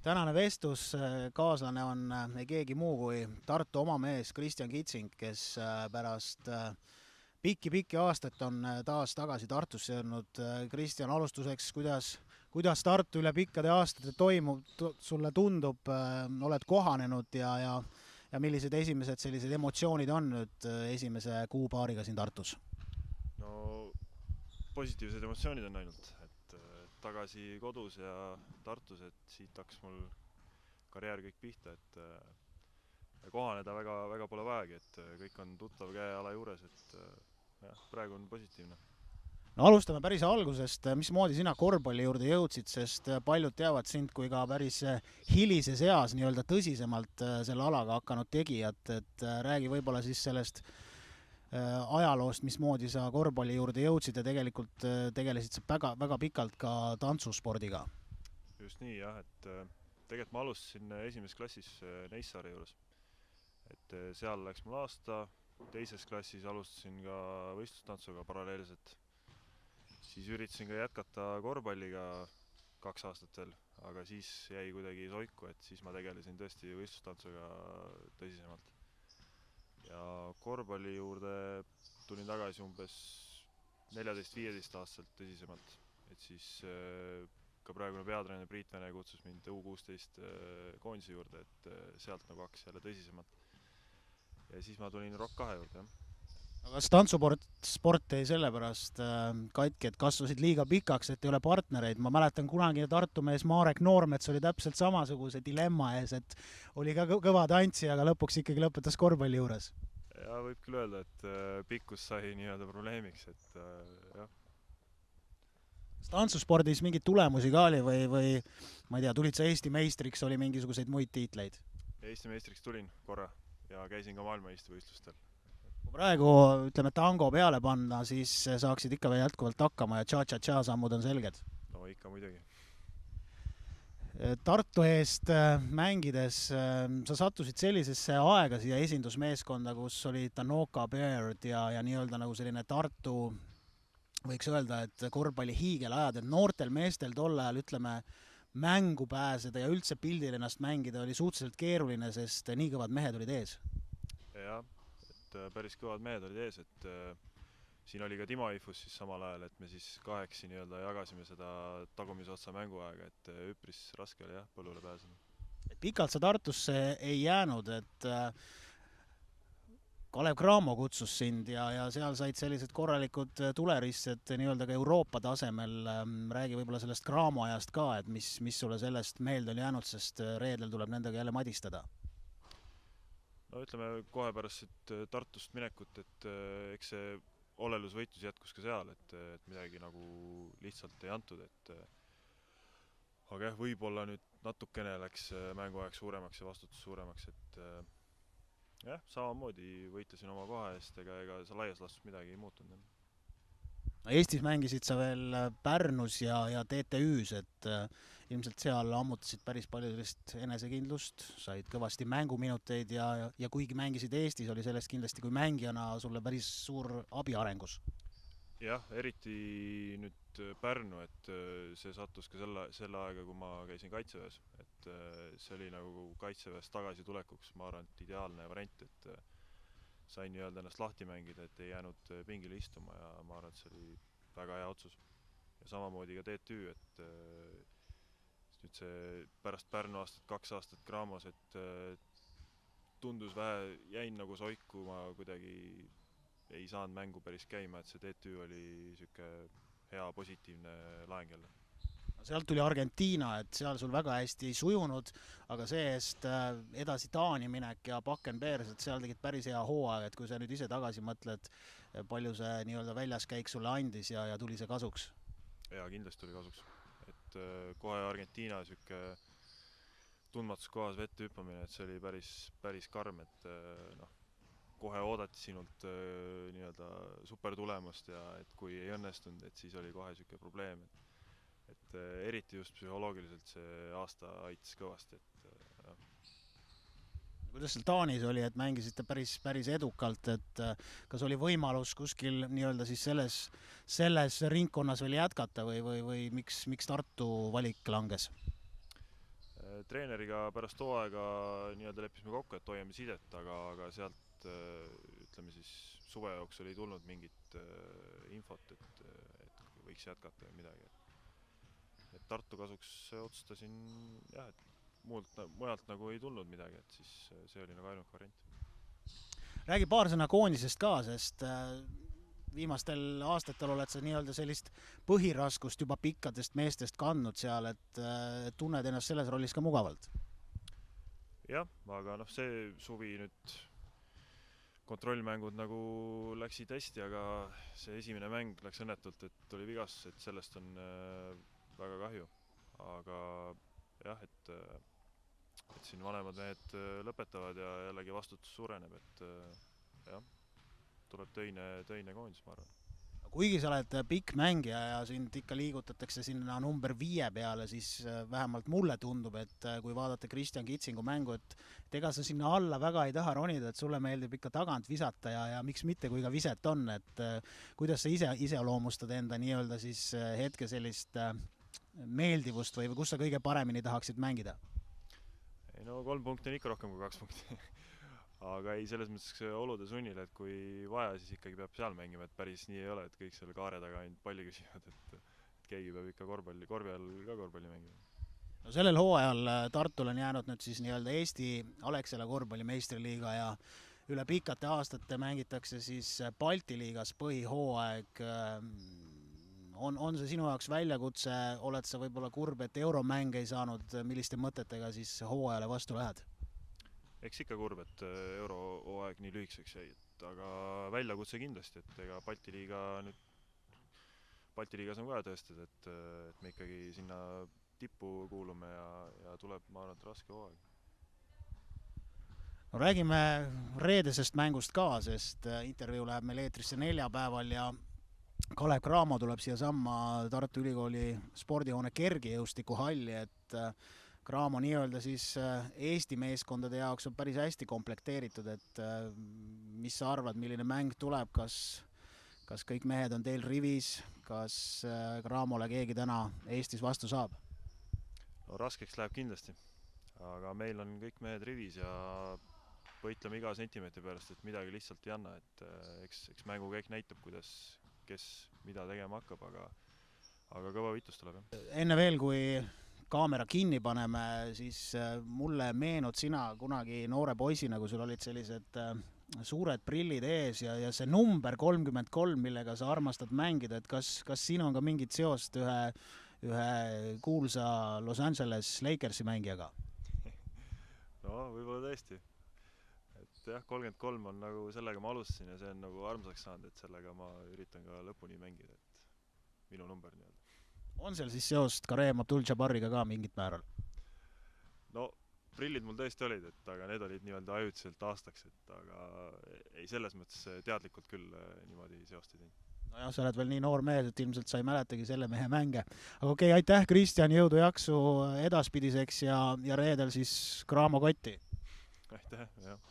Tänane vestluskaaslane on ei keegi muu kui Tartu oma mees Kristjan Kitsing, kes pärast pikki aastat on taas tagasi Tartusse jõudnud. Kristjan, alustuseks, kuidas Tartu üle pikkade aastate toimub, sulle tundub, oled kohanenud ja millised esimesed sellised emotsioonid on nüüd esimese kuupaariga siin Tartus? No positiivsed emotsioonid on ainult, et tagasi kodus ja Tartus, et siit hakkas mul karjäär kõik pihta, et kohaneda väga pole vajagi, et kõik on tuttav käe-jala juures, et jah, praegu on positiivne. No alustame päris algusest, mismoodi sina korvpalli juurde jõudsid, sest paljud teavad sind kui ka päris hilises eas nii-öelda tõsisemalt selle alaga hakanud tegijat, et räägi võib-olla siis sellest ajaloost, mismoodi sa korvpalli juurde jõudsid ja tegelikult tegelesid sa väga pikalt ka tantsuspordiga. Just nii jah, et tegelikult ma alustasin esimeses klassis Neissaare juures, et seal läks mul aasta, teises klassis alustasin ka võistlustantsuga paralleelselt. Siis üritasin ka jätkata korvpalliga 2 aastat veel, aga siis jäi kuidagi soiku, et siis ma tegelesin tõesti võistlustantsuga tõsisemalt. Ja korvpalli juurde tulin tagasi umbes 14-15 aastaselt tõsisemalt, et siis ka praegune peatreener Priit Vene kutsus mind U16 koondise juurde, et sealt nagu hakkas jälle tõsisemalt. Ja siis ma tulin Rock 2 juurde, jah. Aga kas tantsusport jäi sellepärast katki, et kasvasid liiga pikaks, et ei ole partnereid? Ma mäletan kunagi Tartu mees Marek Noormets oli täpselt samasuguse dilemma ees, et oli ka kõva tantsija, aga lõpuks ikkagi lõpetas korvpalli juures. Ja võib küll öelda, et pikkus sai nii-öelda probleemiks, et jah. Kas tantsuspordis mingeid tulemusi ka oli või ma ei tea, tulid sa Eesti meistriks, oli mingisuguseid muid tiitleid? Eesti meistriks tulin korra ja käisin ka maailmaeestivõistlustel. Kui praegu, ütleme, tango peale panna, siis saaksid ikka veel jätkuvalt hakkama ja cha-cha-cha sammud on selged. No ikka muidugi. Tartu eest mängides sa sattusid sellisesse aega siia esindusmeeskonda, kus oli Tanoka Baird ja nii-öelda nagu selline Tartu, võiks öelda, et korvpalli hiigelajad, et noortel meestel tol ajal, ütleme, mängu pääseda ja üldse pildil ennast mängida oli suhteliselt keeruline, sest nii kõvad mehed olid ees. Jah, et päris kõvad mehed olid ees, et siin oli ka Timo Eifus siis samal ajal, et me siis kahekesi nii-öelda jagasime seda tagumise otsa mänguaega, et üpris raske oli jah, põllule pääseda. Pikalt sa Tartusse ei jäänud, et Kalev Cramo kutsus sind ja seal said sellised korralikud tuleristed nii-öelda ka Euroopa tasemel. Räägi võib-olla sellest Cramo ajast ka, et mis sulle sellest meelde oli jäänud, sest reedel tuleb nendega jälle madistada. No ütleme kohe pärast Tartust minekut, et eks see olelusvõitlus jätkus ka seal, et midagi nagu lihtsalt ei antud, et aga jah, võib-olla nüüd natukene läks mänguaeg suuremaks ja vastutus suuremaks, et jah, samamoodi võitlesin oma koha eest, ega see laias laastus midagi ei muutunud. Eestis mängisid sa veel Pärnus ja TTÜs, et ilmselt seal ammutasid päris palju sellist enesekindlust, said kõvasti mänguminuteid ja kuigi mängisid Eestis, oli sellest kindlasti kui mängijana sulle päris suur abi arengus. Jah, eriti nüüd Pärnu, et see sattus ka selle aega, kui ma käisin Kaitseväes, et see oli nagu Kaitseväest tagasi tulekuks, ma arvan, et ideaalne variant, et sain nii-öelda ennast lahti mängida, et ei jäänud pingile istuma ja ma arvan, et see oli väga hea otsus. Ja samamoodi ka TTÜ, et nüüd see pärast Pärnu aastat, 2 aastat Cramos, et tundus vähe, jäin nagu soiku, ma kuidagi ei saanud mängu päris käima, et see TTÜ oli siuke hea positiivne laeng jälle. Sealt tuli Argentiina, et seal sul väga hästi ei sujunud, aga see-eest edasi Taani minek ja Bakken-Bears, et seal tegid päris hea hooaeg, et kui sa nüüd ise tagasi mõtled, palju see nii-öelda väljaskäik sulle andis ja tuli see kasuks? Jaa, kindlasti tuli kasuks. Et kohe Argentiina siuke tundmatus kohas vette hüppamine, et see oli päris karm, et kohe oodati sinult nii-öelda supertulemust ja et kui ei õnnestunud, et siis oli kohe siuke probleem, et eriti just psühholoogiliselt see aasta aitas kõvasti, et jah. Kuidas seal Taanis oli, et mängisite päris edukalt, et kas oli võimalus kuskil nii-öelda siis selles ringkonnas veel jätkata või miks Tartu valik langes? treeneriga pärast hooaega nii-öelda leppisime kokku, et hoiame sidet, aga sealt ütleme siis suve jooksul ei tulnud mingit infot, et võiks jätkata või midagi. Et Tartu kasuks otsustasin jah, et mujalt nagu ei tulnud midagi, et siis see oli nagu ainuke variant. Räägi paar sõna koondisest ka, sest viimastel aastatel oled sa nii-öelda sellist põhiraskust juba pikkadest meestest kandnud seal, et tunned ennast selles rollis ka mugavalt? Jah, aga see suvi nüüd kontrollmängud nagu läksid hästi, aga see esimene mäng läks õnnetult, et oli vigastus, et sellest on väga kahju. Aga jah, et siin vanemad mehed lõpetavad ja jällegi vastutus suureneb, et jah, tuleb töine koondis, ma arvan. Kuigi sa oled pikk mängija ja sind ikka liigutatakse sinna number 5 peale, siis vähemalt mulle tundub, et kui vaadata Kristjan Kitsingu mängu, et ega sa sinna alla väga ei taha ronida, et sulle meeldib ikka tagant visata ja miks mitte, kui ka viset on, et kuidas sa ise loomustad enda nii-öelda siis hetke sellist meeldivust või kus sa kõige paremini tahaksid mängida? Ei, 3 punkti on ikka rohkem kui 2 punkti. Aga ei, selles mõttes olude sunnil, et kui vaja, siis ikkagi peab seal mängima, et päris nii ei ole, et kõik selle kaare taga ainult palli küsivad, et keegi peab ikka korvi all ka korvpalli mängima. No sellel hooajal Tartul on jäänud nüüd siis nii-öelda Eesti Alexela korvpallimeistriliiga ja üle pikate aastate mängitakse siis Balti liigas põhihooaeg. On see sinu jaoks väljakutse, oled sa võib-olla kurb, et euromänge ei saanud, milliste mõtetega siis hooajale vastu lähed? Eks ikka kurb, et eurohooaeg nii lühikeseks jäi, aga väljakutse kindlasti, et ega Balti liigas on vaja tõestada, et me ikkagi sinna tippu kuulume ja tuleb, ma arvan, et raske hooaeg. No räägime reedesest mängust ka, sest intervjuu läheb meil eetrisse neljapäeval ja Kalev Cramo tuleb siia samma Tartu Ülikooli spordihoone kergejõustikuhalli, et Cramo nii-öelda siis Eesti meeskondade jaoks on päris hästi komplekteeritud, et mis sa arvad, milline mäng tuleb, kas kõik mehed on teil rivis, kas Cramole keegi täna Eestis vastu saab? No raskeks läheb kindlasti, aga meil on kõik mehed rivis ja võitleme iga sentimeetri pärast, et midagi lihtsalt ei anna, et eks mängu kõik näitab, kes mida tegema hakkab, aga kõva võitlus tuleb. Enne veel, kui kaamera kinni paneme, siis mulle meenud sina kunagi noore poisina, kui sul olid sellised suured prillid ees ja see number 33, millega sa armastad mängida, et kas siin on ka mingit seost ühe kuulsa Los Angeles Lakersi mängijaga? No võib-olla tõesti. Et jah, 33 on nagu sellega ma alustasin ja see on nagu armsaks saanud, et sellega ma üritan ka lõpuni mängida, et minu number nii-öelda. On seal siis seost Kareem Abdul-Jabariga ka mingit määral? No prillid mul tõesti olid, aga need olid nii-öelda ajutiselt aastaks, aga ei selles mõttes teadlikult küll niimoodi seost ei teinud. No jah, sa oled veel nii noor mees, et ilmselt sa ei mäletagi selle mehe mänge. Aga okei, aitäh Kristjan, jõudu jaksu edaspidiseks ja reedel siis Cramo kotti! Aitäh, jah!